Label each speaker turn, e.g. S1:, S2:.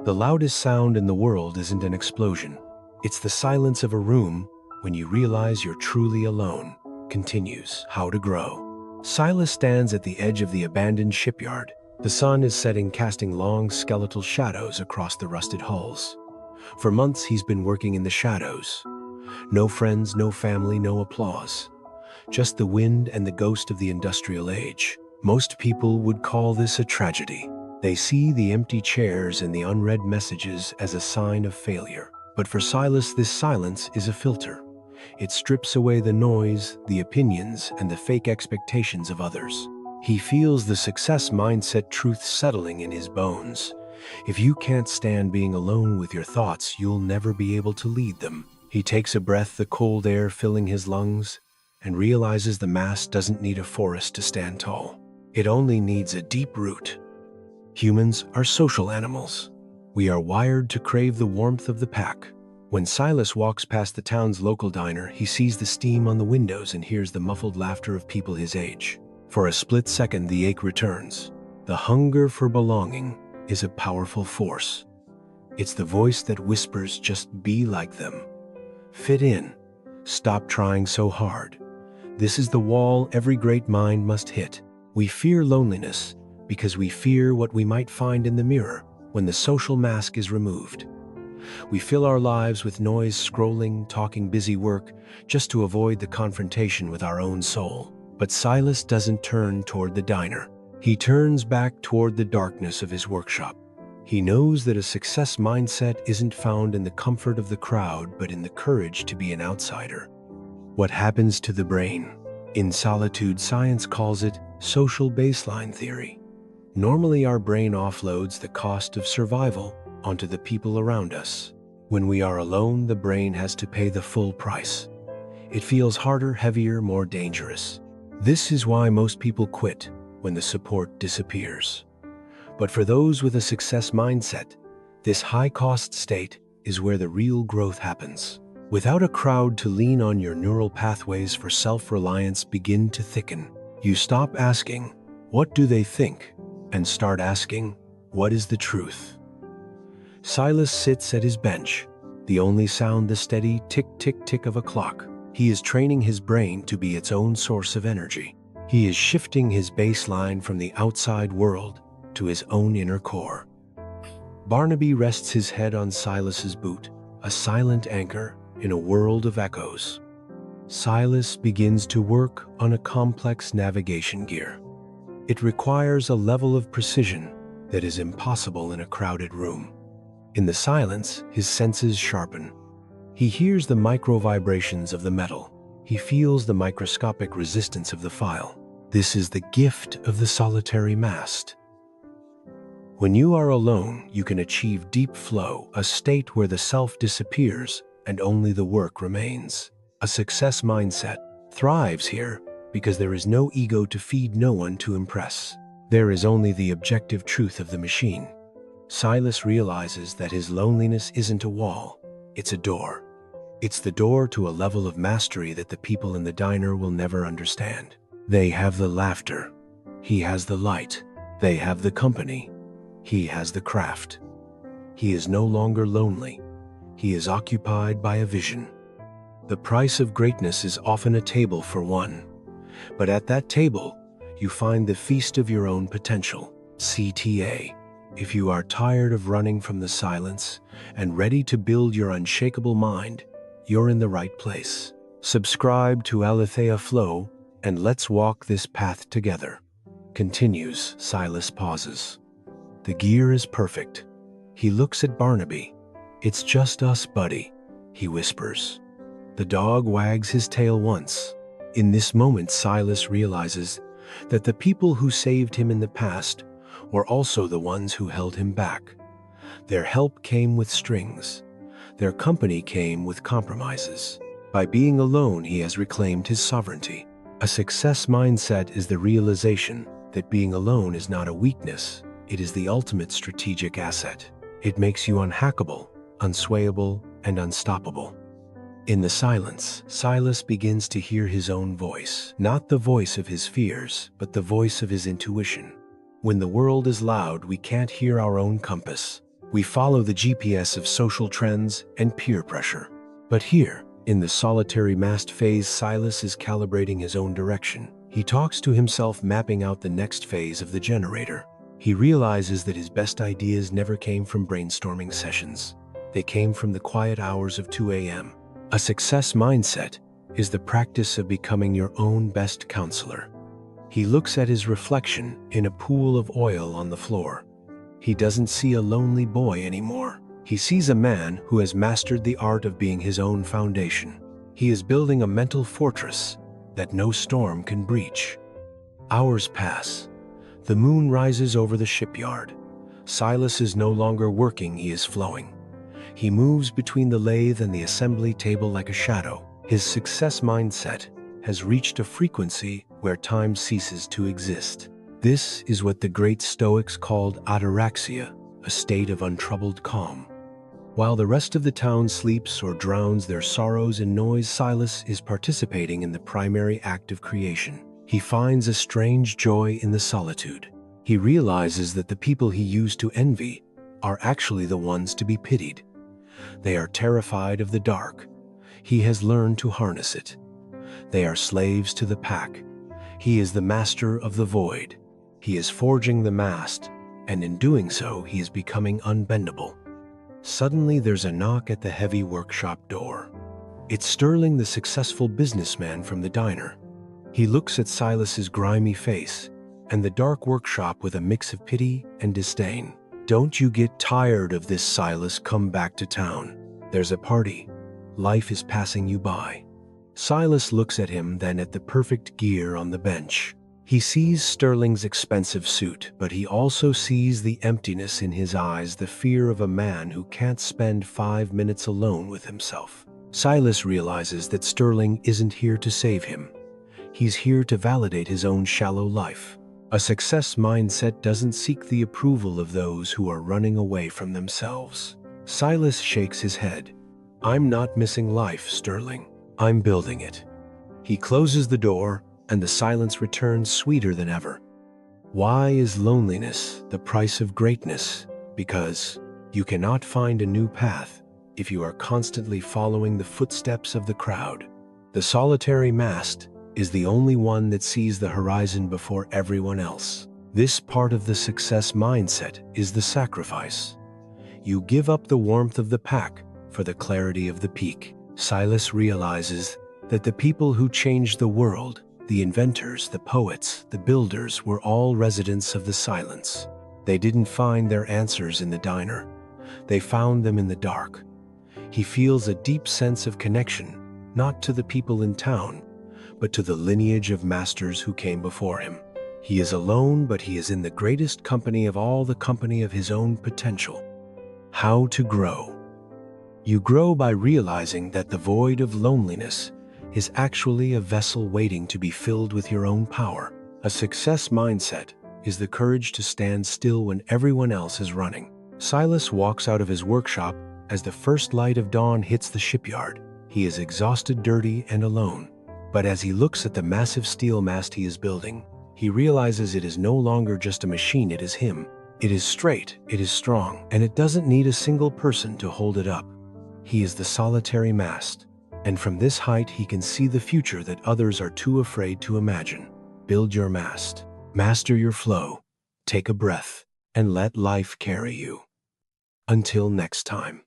S1: The loudest sound in the world isn't an explosion. It's the silence of a room when you realize you're truly alone. Continues. How to grow. Silas stands at the edge of the abandoned shipyard. The sun is setting, casting long skeletal shadows across the rusted hulls. For months he's been working in the shadows. No friends, no family, no applause. Just the wind and the ghost of the industrial age. Most people would call this a tragedy. They see the empty chairs and the unread messages as a sign of failure. But for Silas, this silence is a filter. It strips away the noise, the opinions, and the fake expectations of others. He feels the success mindset truth settling in his bones. If you can't stand being alone with your thoughts, you'll never be able to lead them. He takes a breath, the cold air filling his lungs, and realizes the MAST doesn't need a forest to stand tall. It only needs a deep root. Humans are social animals. We are wired to crave the warmth of the pack. When Silas walks past the town's local diner, he sees the steam on the windows and hears the muffled laughter of people his age. For a split second, the ache returns. The hunger for belonging is a powerful force. It's the voice that whispers, just be like them. Fit in. Stop trying so hard. This is the wall every great mind must hit. We fear loneliness because we fear what we might find in the mirror when the social mask is removed. We fill our lives with noise, scrolling, talking, busy work, just to avoid the confrontation with our own soul. But Silas doesn't turn toward the diner. He turns back toward the darkness of his workshop. He knows that a success mindset isn't found in the comfort of the crowd, but in the courage to be an outsider. What happens to the brain? In solitude, science calls it social baseline theory. Normally, our brain offloads the cost of survival onto the people around us. When we are alone, the brain has to pay the full price. It feels harder, heavier, more dangerous. This is why most people quit when the support disappears. But for those with a success mindset, this high-cost state is where the real growth happens. Without a crowd to lean on, your neural pathways for self-reliance begin to thicken. You stop asking, "What do they think?" and start asking, "What is the truth?" Silas sits at his bench, the only sound the steady tick-tick-tick of a clock. He is training his brain to be its own source of energy. He is shifting his baseline from the outside world to his own inner core. Barnaby rests his head on Silas's boot, a silent anchor in a world of echoes. Silas begins to work on a complex navigation gear. It requires a level of precision that is impossible in a crowded room. In the silence, his senses sharpen. He hears the micro vibrations of the metal. He feels the microscopic resistance of the file. This is the gift of the solitary MAST. When you are alone, you can achieve deep flow, a state where the self disappears and only the work remains. A success mindset thrives here because there is no ego to feed, no one to impress. There is only the objective truth of the machine. Silas realizes that his loneliness isn't a wall, it's a door. It's the door to a level of mastery that the people in the diner will never understand. They have the laughter. He has the light. They have the company. He has the craft. He is no longer lonely. He is occupied by a vision. The price of greatness is often a table for one. But at that table, you find the feast of your own potential. CTA. If you are tired of running from the silence and ready to build your unshakable mind, you're in the right place. Subscribe to Aletheia Flow and let's walk this path together. Continues. Silas pauses. The gear is perfect. He looks at Barnaby. "It's just us, buddy," he whispers. The dog wags his tail once. In this moment, Silas realizes that the people who saved him in the past were also the ones who held him back. Their help came with strings. Their company came with compromises. By being alone, he has reclaimed his sovereignty. A success mindset is the realization that being alone is not a weakness. It is the ultimate strategic asset. It makes you unhackable, unswayable, and unstoppable. In the silence, Silas begins to hear his own voice, not the voice of his fears, but the voice of his intuition. When the world is loud, we can't hear our own compass. We follow the GPS of social trends and peer pressure. But here, in the solitary MAST phase, Silas is calibrating his own direction. He talks to himself, mapping out the next phase of the generator. He realizes that his best ideas never came from brainstorming sessions. They came from the quiet hours of 2 a.m. A success mindset is the practice of becoming your own best counselor. He looks at his reflection in a pool of oil on the floor. He doesn't see a lonely boy anymore. He sees a man who has mastered the art of being his own foundation. He is building a mental fortress that no storm can breach. Hours pass. The moon rises over the shipyard. Silas is no longer working, he is flowing. He moves between the lathe and the assembly table like a shadow. His success mindset has reached a frequency where time ceases to exist. This is what the great Stoics called ataraxia, a state of untroubled calm. While the rest of the town sleeps or drowns their sorrows in noise, Silas is participating in the primary act of creation. He finds a strange joy in the solitude. He realizes that the people he used to envy are actually the ones to be pitied. They are terrified of the dark. He has learned to harness it. They are slaves to the pack. He is the master of the void. He is forging the mast, and in doing so, he is becoming unbendable. Suddenly, there's a knock at the heavy workshop door. It's Sterling, the successful businessman from the diner. He looks at Silas's grimy face and the dark workshop with a mix of pity and disdain. "Don't you get tired of this, Silas? Come back to town. There's a party. Life is passing you by." Silas looks at him, then at the perfect gear on the bench. He sees Sterling's expensive suit, but he also sees the emptiness in his eyes, the fear of a man who can't spend 5 minutes alone with himself. Silas realizes that Sterling isn't here to save him. He's here to validate his own shallow life. A success mindset doesn't seek the approval of those who are running away from themselves. Silas shakes his head. "I'm not missing life, Sterling. I'm building it." He closes the door, and the silence returns sweeter than ever. Why is loneliness the price of greatness? Because you cannot find a new path if you are constantly following the footsteps of the crowd. The solitary MAST is the only one that sees the horizon before everyone else. This part of the success mindset is the sacrifice. You give up the warmth of the pack for the clarity of the peak. Silas realizes that the people who changed the world, the inventors, the poets, the builders, were all residents of the silence. They didn't find their answers in the diner. They found them in the dark. He feels a deep sense of connection, not to the people in town, but to the lineage of masters who came before him. He is alone, but he is in the greatest company of all, the company of his own potential. How to grow. You grow by realizing that the void of loneliness is actually a vessel waiting to be filled with your own power. A success mindset is the courage to stand still when everyone else is running. Silas walks out of his workshop as the first light of dawn hits the shipyard. He is exhausted, dirty, and alone. But as he looks at the massive steel mast he is building, he realizes it is no longer just a machine, it is him. It is straight, it is strong, and it doesn't need a single person to hold it up. He is the solitary MAST. And from this height, he can see the future that others are too afraid to imagine. Build your MAST. Master your flow. Take a breath and let life carry you. Until next time.